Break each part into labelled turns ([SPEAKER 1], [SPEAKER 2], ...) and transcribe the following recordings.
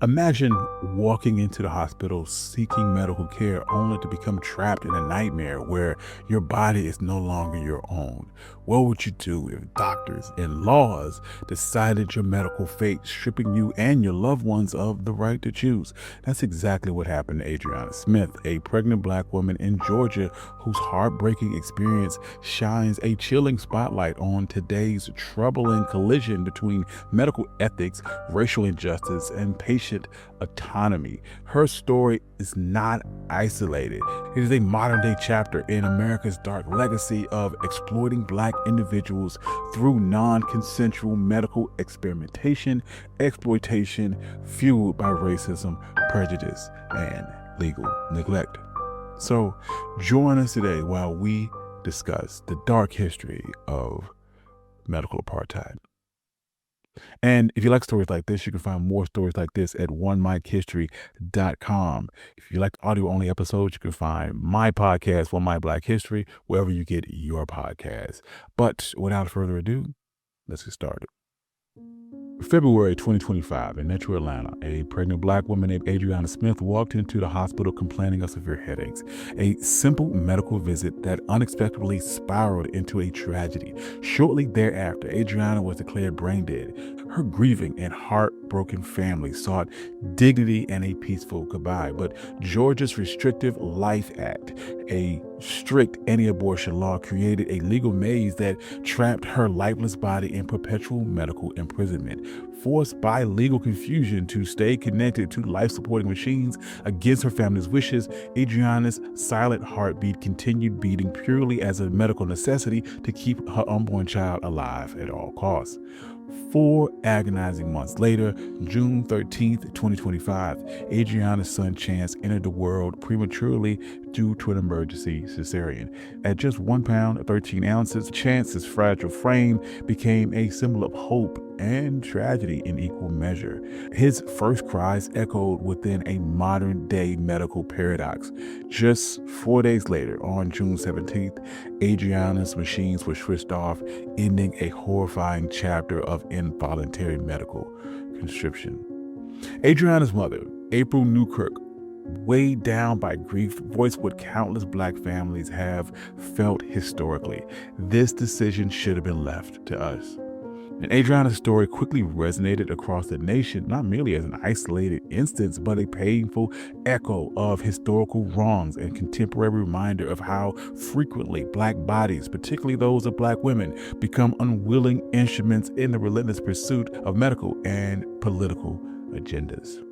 [SPEAKER 1] Imagine walking into the hospital seeking medical care only to become trapped in a nightmare where your body is no longer your own. What would you do if doctors and laws decided your medical fate, stripping you and your loved ones of the right to choose? That's exactly what happened to Adriana Smith, a pregnant black woman in Georgia whose heartbreaking experience shines a chilling spotlight on today's troubling collision between medical ethics, racial injustice, and patient autonomy. Her story is not isolated. It is a modern day chapter in America's dark legacy of exploiting black individuals through non-consensual medical experimentation, exploitation fueled by racism, prejudice, and legal neglect. So join us today while we discuss the dark history of medical apartheid. And if you like stories like this, you can find more stories like this at onemichistory.com. If you like audio-only episodes, you can find my podcast, One My Black History, wherever you get your podcasts. But without further ado, let's get started. February 2025 in Metro Atlanta, a pregnant black woman named Adriana Smith walked into the hospital complaining of severe headaches. A simple medical visit that unexpectedly spiraled into a tragedy. Shortly thereafter, Adriana was declared brain dead. Her grieving and heartbroken family sought dignity and a peaceful goodbye. But Georgia's Restrictive Life Act, a strict anti-abortion law, created a legal maze that trapped her lifeless body in perpetual medical imprisonment. Forced by legal confusion to stay connected to life-supporting machines against her family's wishes, Adriana's silent heartbeat continued beating purely as a medical necessity to keep her unborn child alive at all costs. 4 agonizing months later, June 13th, 2025, Adriana's son Chance entered the world prematurely due to an emergency cesarean. At just 1 pound, 13 ounces, Chance's fragile frame became a symbol of hope and tragedy in equal measure. His first cries echoed within a modern-day medical paradox. Just 4 days later, on June 17th, Adriana's machines were switched off, ending a horrifying chapter of involuntary medical conscription. Adriana's mother, April Newkirk, weighed down by grief, voiced what countless black families have felt historically. This decision should have been left to us. And Adriana's story quickly resonated across the nation, not merely as an isolated instance, but a painful echo of historical wrongs and contemporary reminder of how frequently black bodies, particularly those of black women, become unwilling instruments in the relentless pursuit of medical and political agendas.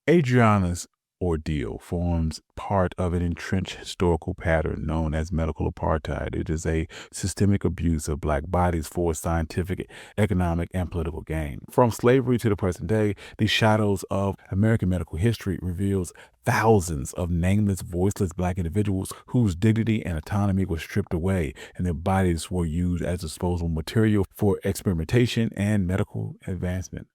[SPEAKER 1] Adriana's ordeal forms part of an entrenched historical pattern known as medical apartheid. It is a systemic abuse of black bodies for scientific, economic, and political gain. From slavery to the present day, the shadows of American medical history reveals thousands of nameless, voiceless black individuals whose dignity and autonomy were stripped away, and their bodies were used as disposable material for experimentation and medical advancement.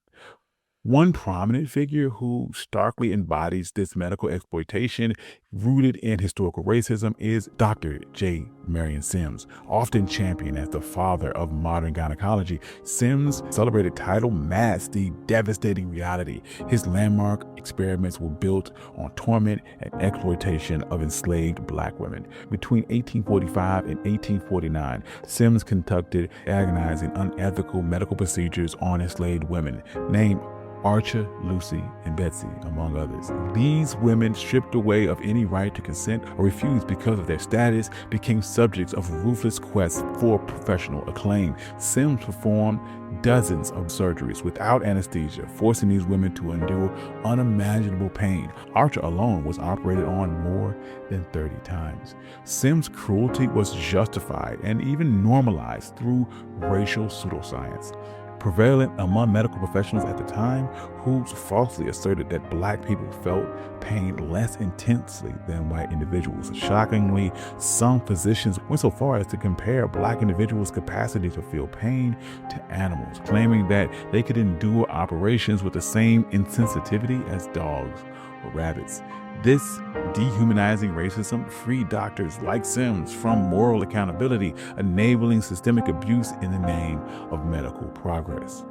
[SPEAKER 1] One prominent figure who starkly embodies this medical exploitation rooted in historical racism is Dr. J. Marion Sims. Often championed as the father of modern gynecology, Sims' celebrated title masks the devastating reality. His landmark experiments were built on torment and exploitation of enslaved black women. Between 1845 and 1849, Sims conducted agonizing, unethical medical procedures on enslaved women, named Archer, Lucy, and Betsy, among others. These women, stripped away of any right to consent or refused because of their status, became subjects of ruthless quests for professional acclaim. Sims performed dozens of surgeries without anesthesia, forcing these women to endure unimaginable pain. Archer alone was operated on more than 30 times. Sims' cruelty was justified and even normalized through racial pseudoscience, prevalent among medical professionals at the time, who falsely asserted that black people felt pain less intensely than white individuals. Shockingly, some physicians went so far as to compare black individuals' capacity to feel pain to animals, claiming that they could endure operations with the same insensitivity as dogs or rabbits. This dehumanizing racism freed doctors like Sims from moral accountability, enabling systemic abuse in the name of medical progress.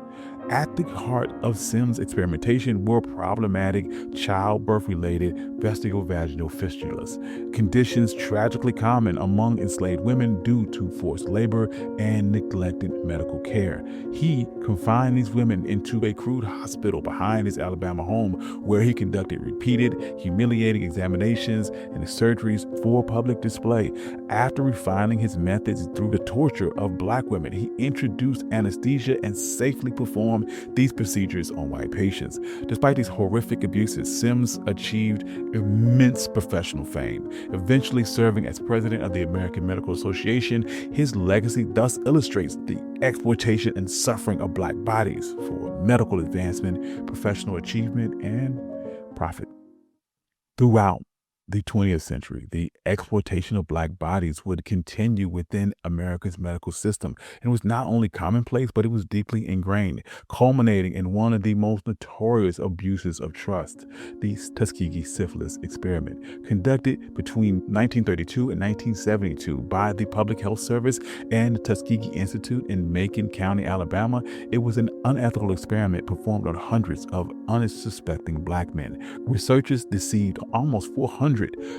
[SPEAKER 1] At the heart of Sims' experimentation were problematic childbirth-related vestibulovaginal fistulas, conditions tragically common among enslaved women due to forced labor and neglected medical care. He confined these women into a crude hospital behind his Alabama home, where he conducted repeated, humiliating examinations and surgeries for public display. After refining his methods through the torture of black women, he introduced anesthesia and safely performed these procedures on white patients. Despite these horrific abuses, Sims achieved immense professional fame, eventually serving as president of the American Medical Association. His legacy thus illustrates the exploitation and suffering of black bodies for medical advancement, professional achievement, and profit. Throughout the 20th century, the exploitation of black bodies would continue within America's medical system. It was not only commonplace, but it was deeply ingrained, culminating in one of the most notorious abuses of trust, the Tuskegee syphilis experiment. Conducted between 1932 and 1972 by the Public Health Service and the Tuskegee Institute in Macon County, Alabama, it was an unethical experiment performed on hundreds of unsuspecting black men. Researchers deceived almost 400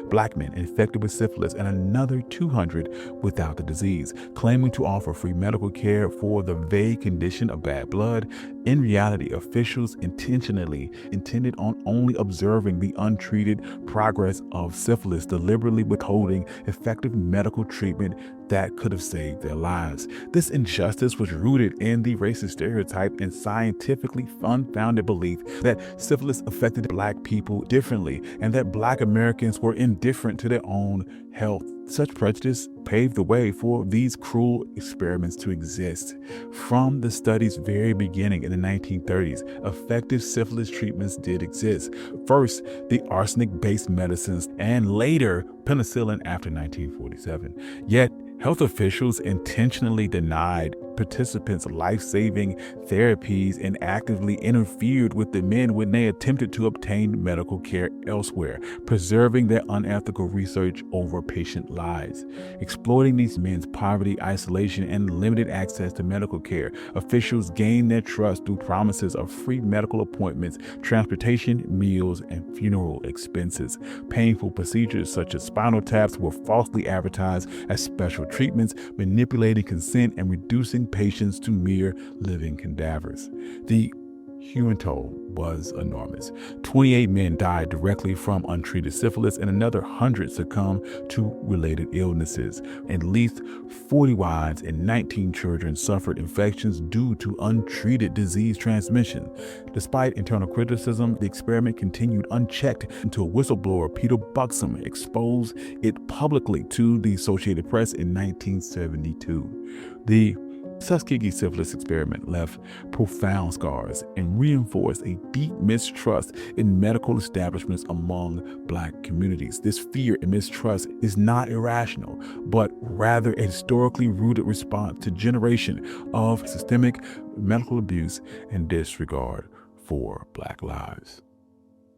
[SPEAKER 1] black men infected with syphilis and another 200 without the disease, claiming to offer free medical care for the vague condition of bad blood. In reality, officials intentionally intended on only observing the untreated progress of syphilis, deliberately withholding effective medical treatment that could have saved their lives. This injustice was rooted in the racist stereotype and scientifically unfounded belief that syphilis affected black people differently and that black Americans were indifferent to their own health. Such prejudice paved the way for these cruel experiments to exist. From the study's very beginning in the 1930s, effective syphilis treatments did exist. First, the arsenic-based medicines, and later penicillin after 1947. Yet, health officials intentionally denied participants life-saving therapies and actively interfered with the men when they attempted to obtain medical care elsewhere, preserving their unethical research over patient lives. Exploiting these men's poverty, isolation, and limited access to medical care, officials gained their trust through promises of free medical appointments, transportation, meals, and funeral expenses. Painful procedures such as spinal taps were falsely advertised as special treatments, manipulating consent and reducing patients to mere living cadavers. The human toll was enormous. 28 men died directly from untreated syphilis, and another 100 succumbed to related illnesses. At least 40 wives and 19 children suffered infections due to untreated disease transmission. Despite internal criticism, the experiment continued unchecked until whistleblower Peter Buxom exposed it publicly to the Associated Press in 1972. The Tuskegee syphilis experiment left profound scars and reinforced a deep mistrust in medical establishments among black communities. This fear and mistrust is not irrational, but rather a historically rooted response to generation of systemic medical abuse and disregard for black lives.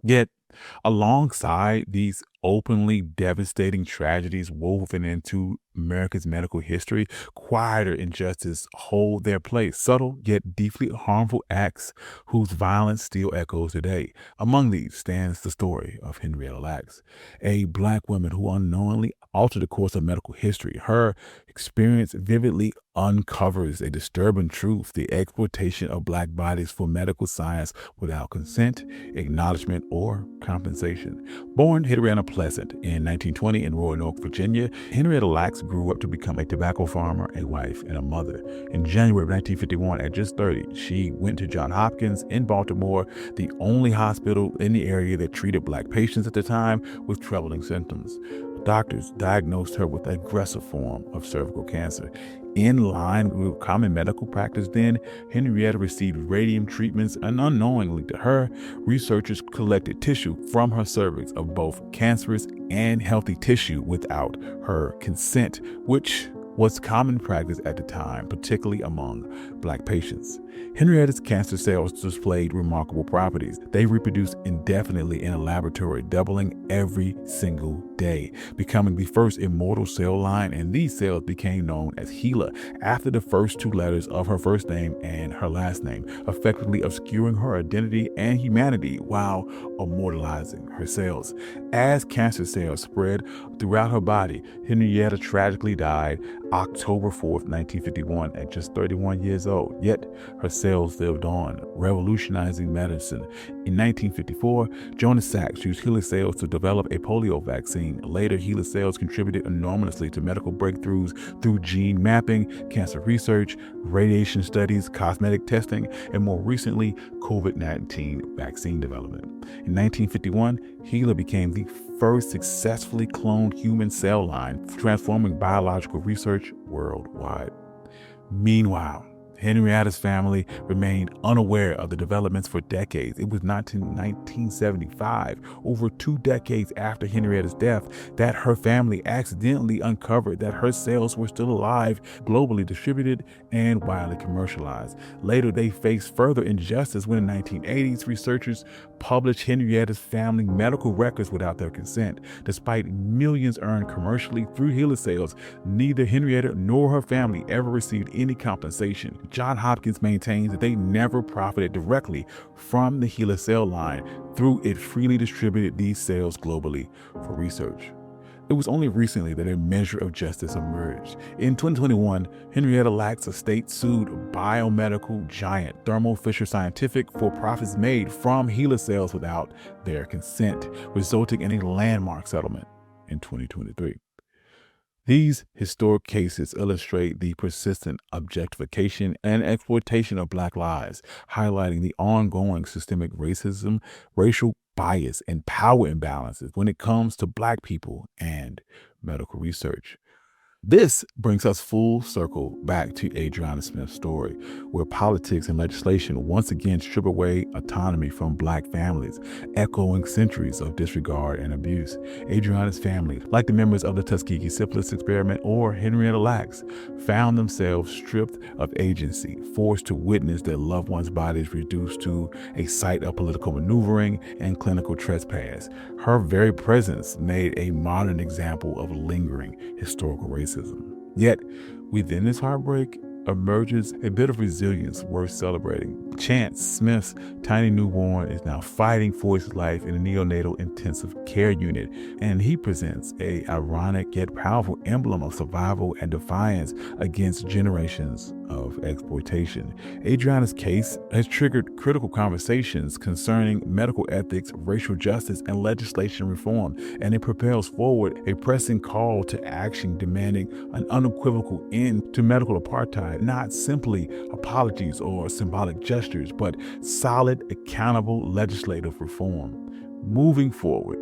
[SPEAKER 1] Yet, alongside these openly devastating tragedies woven into America's medical history, quieter injustices hold their place, subtle yet deeply harmful acts whose violence still echoes today. Among these stands the story of Harriet Lacks, a black woman who unknowingly altered the course of medical history. Her experience vividly uncovers a disturbing truth: the exploitation of black bodies for medical science without consent, acknowledgement, or compensation. Born Henrietta Pleasant in 1920 in Roanoke, Virginia, Henrietta Lacks grew up to become a tobacco farmer, a wife, and a mother. In January of 1951, at just 30, she went to Johns Hopkins in Baltimore, the only hospital in the area that treated black patients at the time with troubling symptoms. Doctors diagnosed her with an aggressive form of cervical cancer. In line with common medical practice then, Henrietta received radium treatments, and unknowingly to her, researchers collected tissue from her cervix of both cancerous and healthy tissue without her consent, which was common practice at the time, particularly among Black patients. Henrietta's cancer cells displayed remarkable properties. They reproduced indefinitely in a laboratory, doubling every single day, becoming the first immortal cell line, and these cells became known as HeLa after the first two letters of her first name and her last name, effectively obscuring her identity and humanity while immortalizing her cells. As cancer cells spread throughout her body, Henrietta tragically died October 4th, 1951, at just 31 years old. Yet her cells lived on, revolutionizing medicine. In 1954, Jonas Sachs used HeLa cells to develop a polio vaccine. Later, HeLa cells contributed enormously to medical breakthroughs through gene mapping, cancer research, radiation studies, cosmetic testing, and more recently, COVID-19 vaccine development. In 1951, HeLa became the first successfully cloned human cell line, transforming biological research worldwide. Meanwhile, Henrietta's family remained unaware of the developments for decades. It was not until 1975, over 2 decades after Henrietta's death, that her family accidentally uncovered that her cells were still alive, globally distributed, and widely commercialized. Later, they faced further injustice when in the 1980s, researchers published Henrietta's family medical records without their consent. Despite millions earned commercially through HeLa cells, neither Henrietta nor her family ever received any compensation. Johns Hopkins maintains that they never profited directly from the HeLa cell line through it freely distributed these cells globally for research. It was only recently that a measure of justice emerged. In 2021, Henrietta Lacks' estate sued biomedical giant Thermo Fisher Scientific for profits made from HeLa cells without their consent, resulting in a landmark settlement in 2023. These historic cases illustrate the persistent objectification and exploitation of Black lives, highlighting the ongoing systemic racism, racial bias, and power imbalances when it comes to Black people and medical research. This brings us full circle back to Adriana Smith's story, where politics and legislation once again strip away autonomy from Black families, echoing centuries of disregard and abuse. Adriana's family, like the members of the Tuskegee syphilis experiment or Henrietta Lacks, found themselves stripped of agency, forced to witness their loved ones' bodies reduced to a site of political maneuvering and clinical trespass. Her very presence made a modern example of lingering historical racism. Yet, within this heartbreak emerges a bit of resilience worth celebrating. Chance Smith's tiny newborn is now fighting for his life in a neonatal intensive care unit, and he presents a ironic yet powerful emblem of survival and defiance against generations of exploitation. Adriana's case has triggered critical conversations concerning medical ethics, racial justice, and legislation reform, and it propels forward a pressing call to action demanding an unequivocal end to medical apartheid. Not simply apologies or symbolic gestures, but solid, accountable legislative reform. Moving forward,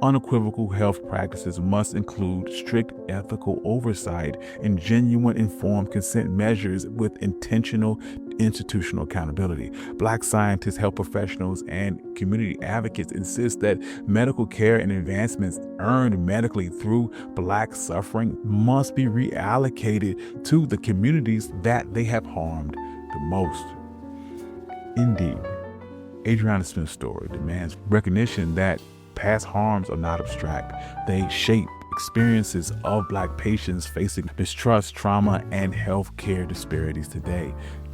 [SPEAKER 1] unequivocal health practices must include strict ethical oversight and genuine informed consent measures with intentional institutional accountability. Black scientists, health professionals, and community advocates insist that medical care and advancements earned medically through Black suffering must be reallocated to the communities that they have harmed the most. Indeed, Adriana Smith's story demands recognition that past harms are not abstract. They shape experiences of Black patients facing distrust, trauma, and healthcare disparities today.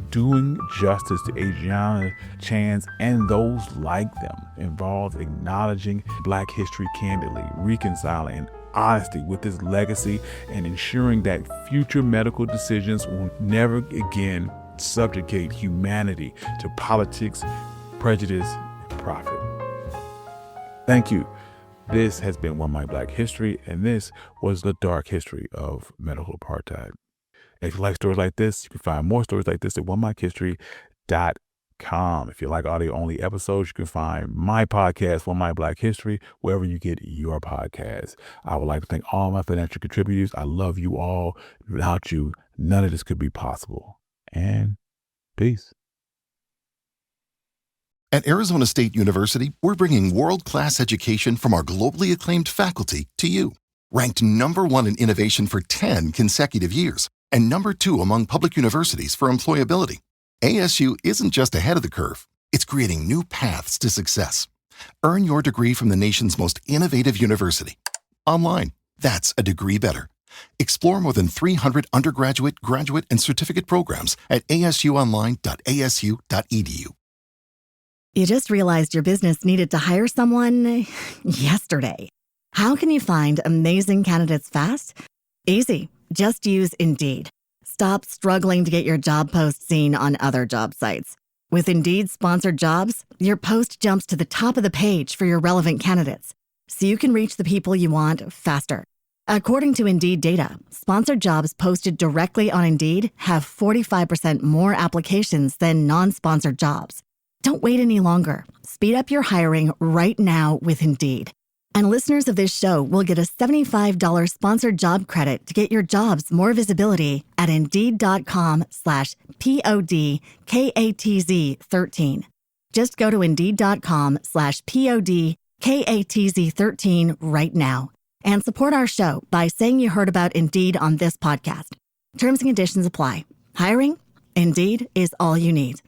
[SPEAKER 1] Doing justice to Adriana, Chance, and those like them involves acknowledging Black history candidly, reconciling honesty with this legacy, and ensuring that future medical decisions will never again subjugate humanity to politics, prejudice, and profit. Thank you. This has been One My Black History, and this was the dark history of medical apartheid. If you like stories like this, you can find more stories like this at onemyhistory.com. If you like audio-only episodes, you can find my podcast, One My Black History, wherever you get your podcasts. I would like to thank all my financial contributors. I love you all. Without you, none of this could be possible. And peace.
[SPEAKER 2] At Arizona State University, we're bringing world-class education from our globally acclaimed faculty to you. Ranked #1 in innovation for 10 consecutive years, and #2 among public universities for employability. ASU isn't just ahead of the curve, it's creating new paths to success. Earn your degree from the nation's most innovative university. Online, that's a degree better. Explore more than 300 undergraduate, graduate, and certificate programs at asuonline.asu.edu.
[SPEAKER 3] You just realized your business needed to hire someone yesterday. How can you find amazing candidates fast? Easy. Just use Indeed. Stop struggling to get your job post seen on other job sites. With Indeed sponsored jobs, your post jumps to the top of the page for your relevant candidates, so you can reach the people you want faster. According to Indeed data, sponsored jobs posted directly on Indeed have 45% more applications than non-sponsored jobs. Don't wait any longer. Speed up your hiring right now with Indeed. And listeners of this show will get a $75 sponsored job credit to get your jobs more visibility at Indeed.com/PODKATZ13. Just go to Indeed.com/PODKATZ13 right now and support our show by saying you heard about Indeed on this podcast. Terms and conditions apply. Hiring? Indeed is all you need.